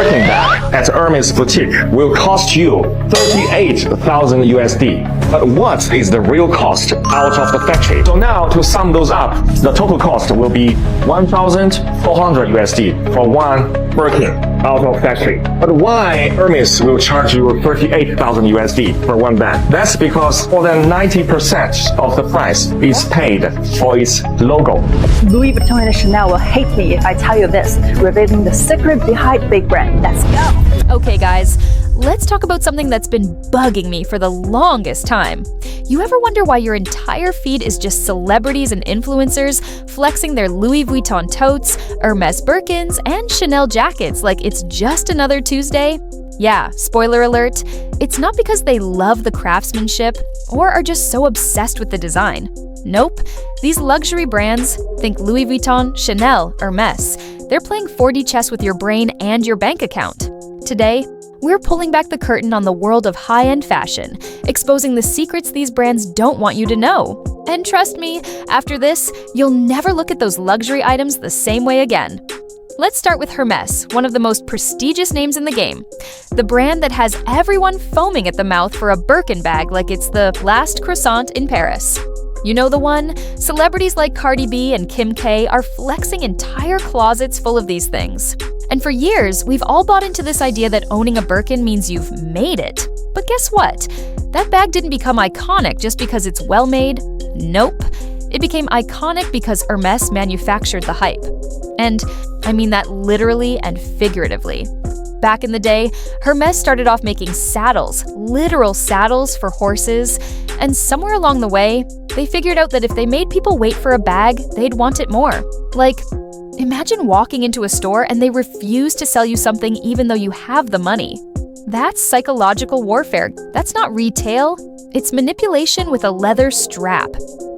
Birkin bag at Hermes boutique will cost you 38,000 USD. But what is the real cost out of the factory? So now to sum those up, the total cost will be 1,400 USD for one Birkin out of factory. But why Hermes will charge you 38,000 USD for one bag? That's because more than 90% of the price is paid for its logo. Louis Vuitton and Chanel will hate me if I tell you this, revealing the secret behind big brand. Let's go! Okay guys, let's talk about something that's been bugging me for the longest time. You ever wonder why your entire feed is just celebrities and influencers flexing their Louis Vuitton totes, Hermes Birkins, and Chanel jackets like it's just another Tuesday? Yeah, spoiler alert, it's not because they love the craftsmanship or are just so obsessed with the design. Nope, these luxury brands, think Louis Vuitton, Chanel, Hermes, they're playing 4D chess with your brain and your bank account. Today, we're pulling back the curtain on the world of high-end fashion, exposing the secrets these brands don't want you to know. And trust me, after this, you'll never look at those luxury items the same way again. Let's start with Hermès, one of the most prestigious names in the game. The brand that has everyone foaming at the mouth for a Birkin bag like it's the last croissant in Paris. You know the one? Celebrities like Cardi B and Kim K are flexing entire closets full of these things. And for years, we've all bought into this idea that owning a Birkin means you've made it. But guess what? That bag didn't become iconic just because it's well-made. Nope. It became iconic because Hermès manufactured the hype. And I mean that literally and figuratively. Back in the day, Hermès started off making saddles, literal saddles for horses, and somewhere along the way, they figured out that if they made people wait for a bag, they'd want it more. Like, imagine walking into a store and they refuse to sell you something even though you have the money. That's psychological warfare. That's not retail. It's manipulation with a leather strap.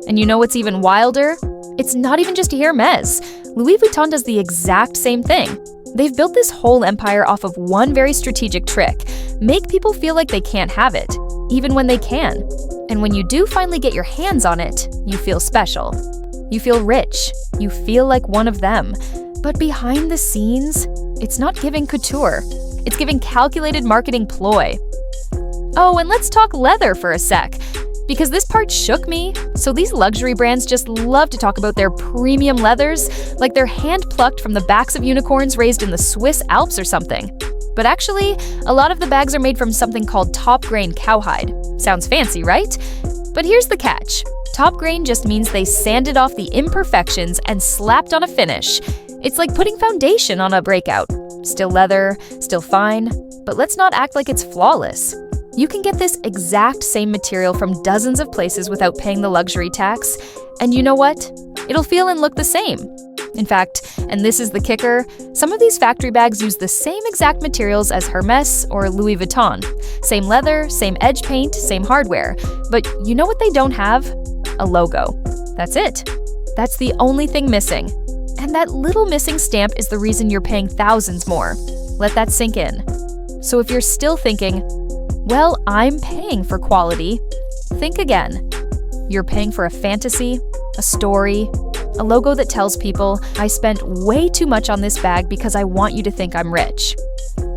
And you know what's even wilder? It's not even just Hermès. Louis Vuitton does the exact same thing. They've built this whole empire off of one very strategic trick: make people feel like they can't have it, even when they can. And when you do finally get your hands on it, you feel special. You feel rich. You feel like one of them. But behind the scenes, it's not giving couture. It's giving calculated marketing ploy. Oh, and let's talk leather for a sec, because this part shook me. So these luxury brands just love to talk about their premium leathers like they're hand-plucked from the backs of unicorns raised in the Swiss Alps or something. But actually, a lot of the bags are made from something called top-grain cowhide. Sounds fancy, right? But here's the catch. Top grain just means they sanded off the imperfections and slapped on a finish. It's like putting foundation on a breakout. Still leather, still fine, but let's not act like it's flawless. You can get this exact same material from dozens of places without paying the luxury tax, and you know what? It'll feel and look the same. In fact, and this is the kicker, some of these factory bags use the same exact materials as Hermès or Louis Vuitton. Same leather, same edge paint, same hardware. But you know what they don't have? A logo. That's it. That's the only thing missing. And that little missing stamp is the reason you're paying thousands more. Let that sink in. So if you're still thinking, well, I'm paying for quality, think again. You're paying for a fantasy, a story, a logo that tells people, I spent way too much on this bag because I want you to think I'm rich.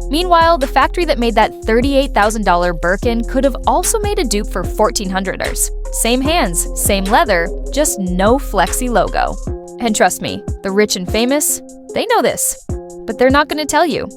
Meanwhile, the factory that made that $38,000 Birkin could have also made a dupe for $1,400ers. Same hands, same leather, just no flexy logo. And trust me, the rich and famous, they know this. But they're not going to tell you.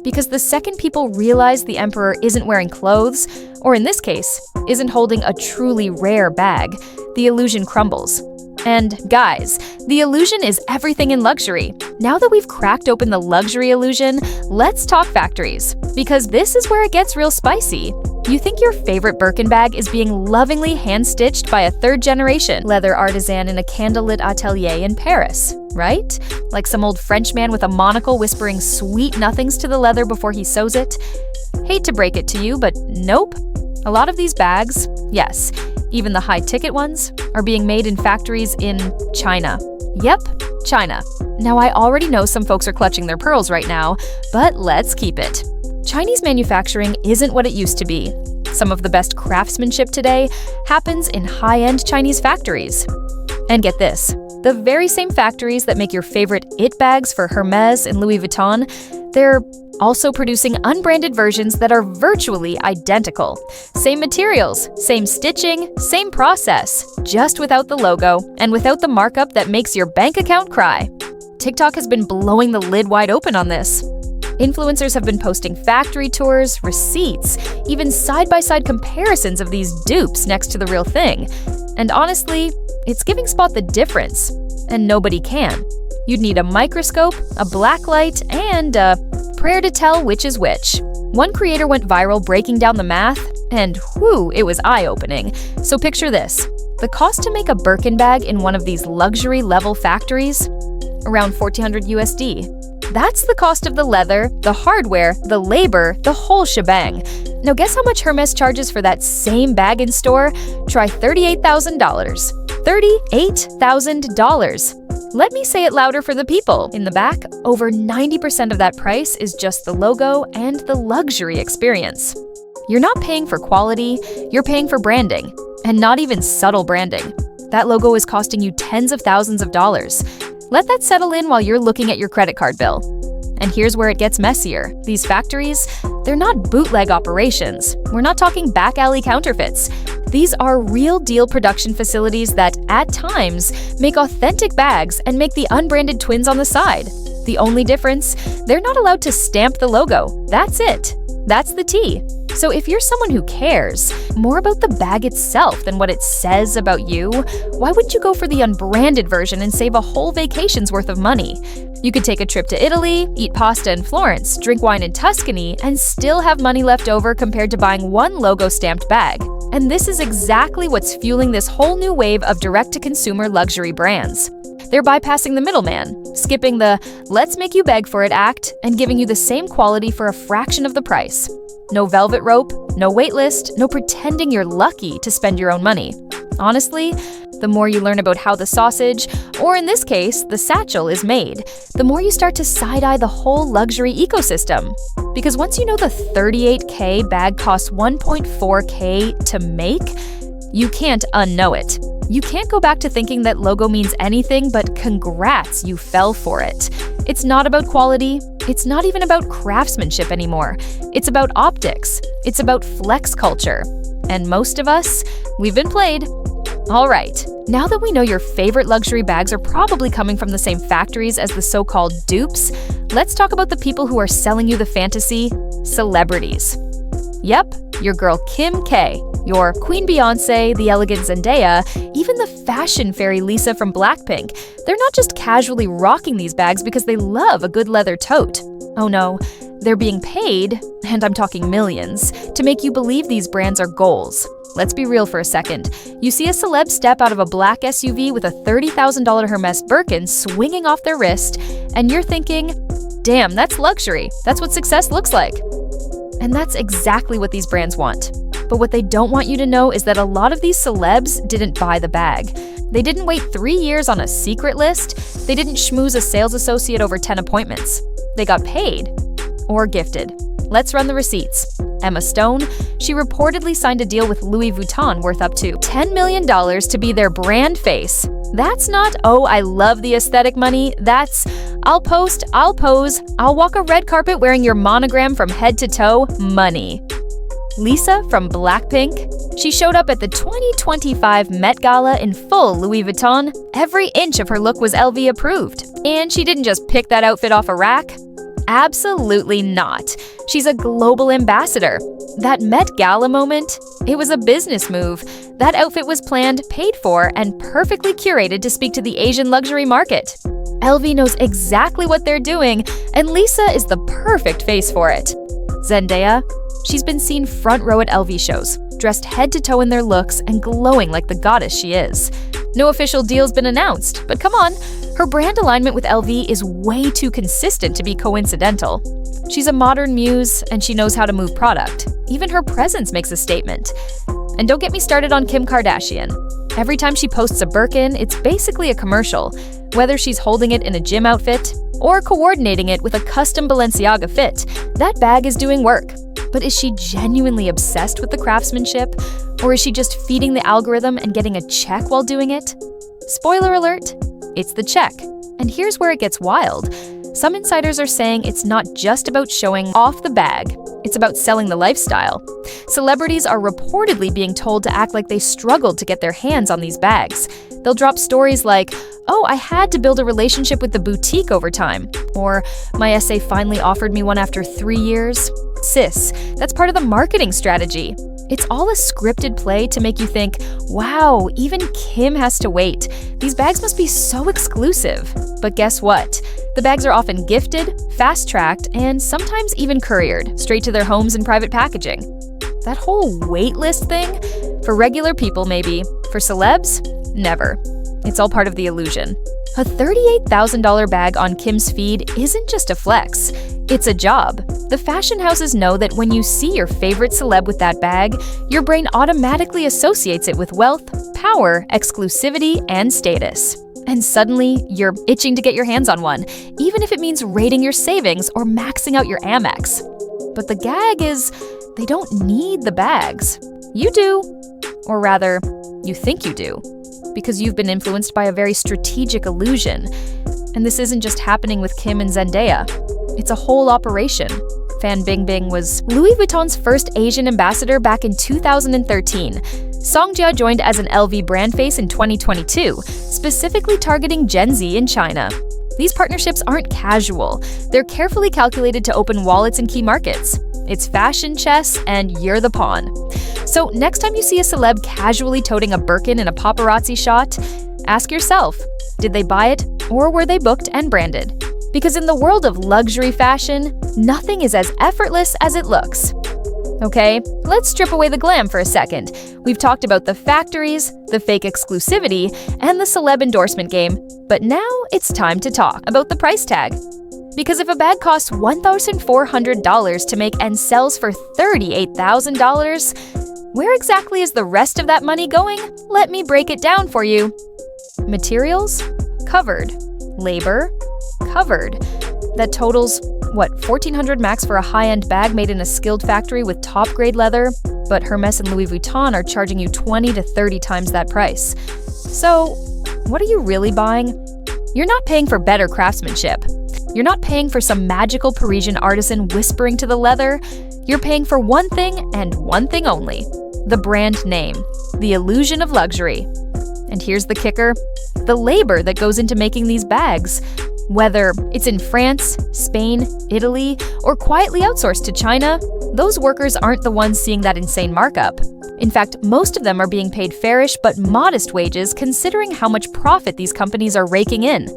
Because the second people realize the emperor isn't wearing clothes, or in this case, isn't holding a truly rare bag, the illusion crumbles. And guys, the illusion is everything in luxury. Now that we've cracked open the luxury illusion, let's talk factories. Because this is where it gets real spicy. You think your favorite Birkin bag is being lovingly hand-stitched by a third-generation leather artisan in a candlelit atelier in Paris, right? Like some old Frenchman with a monocle whispering sweet nothings to the leather before he sews it? Hate to break it to you, but nope. A lot of these bags, yes, even the high-ticket ones, are being made in factories in China. Yep, China. Now, I already know some folks are clutching their pearls right now, but let's keep it. Chinese manufacturing isn't what it used to be. Some of the best craftsmanship today happens in high-end Chinese factories. And get this, The very same factories that make your favorite it bags for Hermes and Louis Vuitton, they're also producing unbranded versions that are virtually identical. Same materials, same stitching, same process, just without the logo and without the markup that makes your bank account cry. TikTok has been blowing the lid wide open on this. Influencers have been posting factory tours, receipts, even side-by-side comparisons of these dupes next to the real thing. And honestly, it's giving Spot the difference, and nobody can. You'd need a microscope, a blacklight, and a prayer to tell which is which. One creator went viral breaking down the math, and whew, it was eye-opening. So picture this. The cost to make a Birkin bag in one of these luxury-level factories? Around $1,400 USD. That's the cost of the leather, the hardware, the labor, the whole shebang. Now guess how much Hermes charges for that same bag in store? Try $38,000. $38,000. Let me say it louder for the people. In the back, over 90% of that price is just the logo and the luxury experience. You're not paying for quality, you're paying for branding. And not even subtle branding. That logo is costing you tens of thousands of dollars. Let that settle in while you're looking at your credit card bill. And here's where it gets messier. These factories, they're not bootleg operations. We're not talking back alley counterfeits. These are real deal production facilities that, at times, make authentic bags and make the unbranded twins on the side. The only difference, they're not allowed to stamp the logo. That's it. That's the T. So if you're someone who cares more about the bag itself than what it says about you, why wouldn't you go for the unbranded version and save a whole vacation's worth of money? You could take a trip to Italy, eat pasta in Florence, drink wine in Tuscany, and still have money left over compared to buying one logo-stamped bag. And this is exactly what's fueling this whole new wave of direct-to-consumer luxury brands. They're bypassing the middleman, skipping the "let's make you beg for it" act, and giving you the same quality for a fraction of the price. No velvet rope, no wait list, no pretending you're lucky to spend your own money. Honestly, the more you learn about how the sausage, or in this case, the satchel, is made, the more you start to side-eye the whole luxury ecosystem. Because once you know the $38K bag costs $1.4K to make, you can't unknow it. You can't go back to thinking that logo means anything but congrats, you fell for it. It's not about quality. It's not even about craftsmanship anymore. It's about optics. It's about flex culture. And most of us, we've been played. All right, now that we know your favorite luxury bags are probably coming from the same factories as the so-called dupes, let's talk about the people who are selling you the fantasy: celebrities. Yep, your girl Kim K, your Queen Beyonce, the elegant Zendaya, even the fashion fairy Lisa from Blackpink. They're not just casually rocking these bags because they love a good leather tote. Oh no, they're being paid, and I'm talking millions, to make you believe these brands are goals. Let's be real for a second. You see a celeb step out of a black SUV with a $30,000 Hermes Birkin swinging off their wrist, and you're thinking, damn, that's luxury. That's what success looks like. And that's exactly what these brands want. But what they don't want you to know is that a lot of these celebs didn't buy the bag. They didn't wait 3 years on a secret list. They didn't schmooze a sales associate over 10 appointments. They got paid. Or gifted. Let's run the receipts. Emma Stone, she reportedly signed a deal with Louis Vuitton worth up to $10 million to be their brand face. That's not, oh, I love the aesthetic money. That's, I'll post, I'll pose, I'll walk a red carpet wearing your monogram from head to toe money. Lisa from Blackpink, she showed up at the 2025 Met Gala in full Louis Vuitton. Every inch of her look was LV approved. And she didn't just pick that outfit off a rack. Absolutely not. She's a global ambassador. That Met Gala moment, it was a business move. That outfit was planned, paid for, and perfectly curated to speak to the Asian luxury market. LV knows exactly what they're doing, and Lisa is the perfect face for it. Zendaya, she's been seen front row at LV shows, dressed head to toe in their looks and glowing like the goddess she is. No official deal's been announced, but come on, her brand alignment with LV is way too consistent to be coincidental. She's a modern muse, and she knows how to move product. Even her presence makes a statement. And don't get me started on Kim Kardashian. Every time she posts a Birkin, it's basically a commercial, whether she's holding it in a gym outfit or coordinating it with a custom Balenciaga fit. That bag is doing work. But is she genuinely obsessed with the craftsmanship? Or is she just feeding the algorithm and getting a check while doing it? Spoiler alert, It's the check. And here's where it gets wild. Some insiders are saying it's not just about showing off the bag, it's about selling the lifestyle. Celebrities are reportedly being told to act like they struggled to get their hands on these bags. They'll drop stories like, "Oh, I had to build a relationship with the boutique over time," or "My SA finally offered me one after 3 years." Sis, that's part of the marketing strategy. It's all a scripted play to make you think, wow, even Kim has to wait. These bags must be so exclusive. But guess what? The bags are often gifted, fast-tracked, and sometimes even couriered straight to their homes in private packaging. That whole wait list thing? For regular people, maybe. For celebs? Never. It's all part of the illusion. A $38,000 bag on Kim's feed isn't just a flex. It's a job. The fashion houses know that when you see your favorite celeb with that bag, your brain automatically associates it with wealth, power, exclusivity, and status. And suddenly, you're itching to get your hands on one, even if it means raiding your savings or maxing out your Amex. But the gag is, they don't need the bags. You do. Or rather, you think you do. Because you've been influenced by a very strategic illusion. And this isn't just happening with Kim and Zendaya. It's a whole operation. Fan Bingbing was Louis Vuitton's first Asian ambassador back in 2013. Songjia joined as an LV brand face in 2022, specifically targeting Gen Z in China. These partnerships aren't casual. They're carefully calculated to open wallets in key markets. It's fashion chess, and you're the pawn. So next time you see a celeb casually toting a Birkin in a paparazzi shot, ask yourself, did they buy it, or were they booked and branded? Because in the world of luxury fashion, nothing is as effortless as it looks. Okay, let's strip away the glam for a second. We've talked about the factories, the fake exclusivity, and the celeb endorsement game, but now it's time to talk about the price tag. Because if a bag costs $1,400 to make and sells for $38,000, where exactly is the rest of that money going? Let me break it down for you. Materials? Covered. Labor? Covered. That totals, what, $1,400 max for a high-end bag made in a skilled factory with top-grade leather, but Hermès and Louis Vuitton are charging you 20 to 30 times that price. So, what are you really buying? You're not paying for better craftsmanship. You're not paying for some magical Parisian artisan whispering to the leather. You're paying for one thing and one thing only: the brand name, the illusion of luxury. And here's the kicker: the labor that goes into making these bags. Whether it's in France, Spain, Italy, or quietly outsourced to China, those workers aren't the ones seeing that insane markup. In fact, most of them are being paid fairish but modest wages considering how much profit these companies are raking in.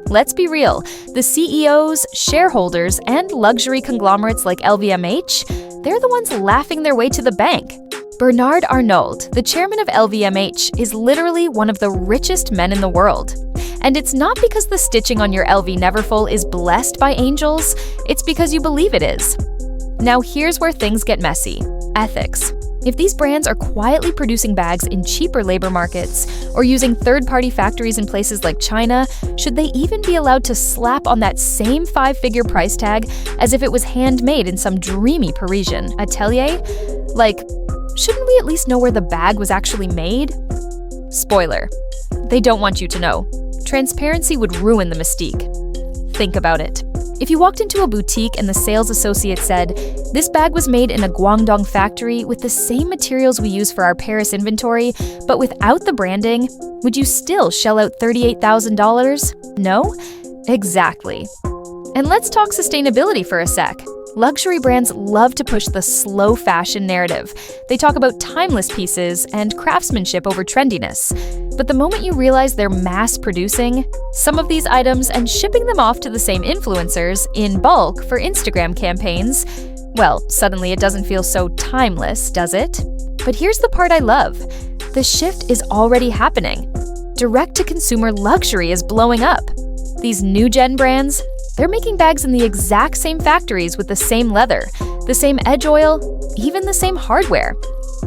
Let's be real, the CEOs, shareholders, and luxury conglomerates like LVMH, they're the ones laughing their way to the bank. Bernard Arnault, the chairman of LVMH, is literally one of the richest men in the world. And it's not because the stitching on your LV Neverfull is blessed by angels, it's because you believe it is. Now here's where things get messy: ethics. If these brands are quietly producing bags in cheaper labor markets or using third-party factories in places like China, should they even be allowed to slap on that same 5-figure price tag as if it was handmade in some dreamy Parisian atelier? Like, shouldn't we at least know where the bag was actually made? Spoiler: they don't want you to know. Transparency would ruin the mystique. Think about it. If you walked into a boutique and the sales associate said, "This bag was made in a Guangdong factory with the same materials we use for our Paris inventory, but without the branding," would you still shell out $38,000? No? Exactly. And let's talk sustainability for a sec. Luxury brands love to push the slow fashion narrative. They talk about timeless pieces and craftsmanship over trendiness. But the moment you realize they're mass producing some of these items and shipping them off to the same influencers in bulk for Instagram campaigns, well, suddenly it doesn't feel so timeless, does it? But here's the part I love. The shift is already happening. Direct-to-consumer luxury is blowing up. These new-gen brands, they're making bags in the exact same factories with the same leather, the same edge oil, even the same hardware.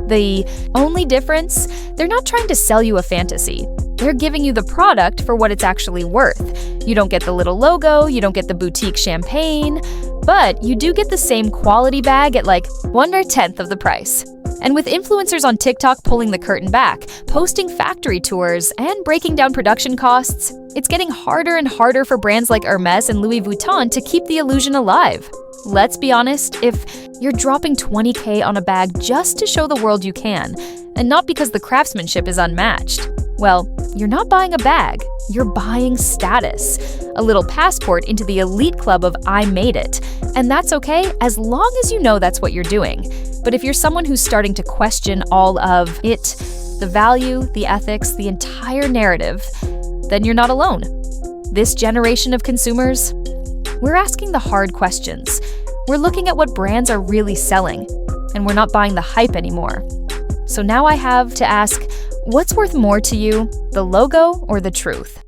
The only difference, they're not trying to sell you a fantasy. They're giving you the product for what it's actually worth. You don't get the little logo, you don't get the boutique champagne, but you do get the same quality bag at like 1/10 of the price. And with influencers on TikTok pulling the curtain back, posting factory tours, and breaking down production costs, it's getting harder and harder for brands like Hermès and Louis Vuitton to keep the illusion alive. Let's be honest, if you're dropping $20K on a bag just to show the world you can, and not because the craftsmanship is unmatched, well, you're not buying a bag, you're buying status. A little passport into the elite club of I made it. And that's okay as long as you know that's what you're doing. But if you're someone who's starting to question all of it, the value, the ethics, the entire narrative, then you're not alone. This generation of consumers, we're asking the hard questions. We're looking at what brands are really selling, and we're not buying the hype anymore. So now I have to ask, what's worth more to you, the logo or the truth?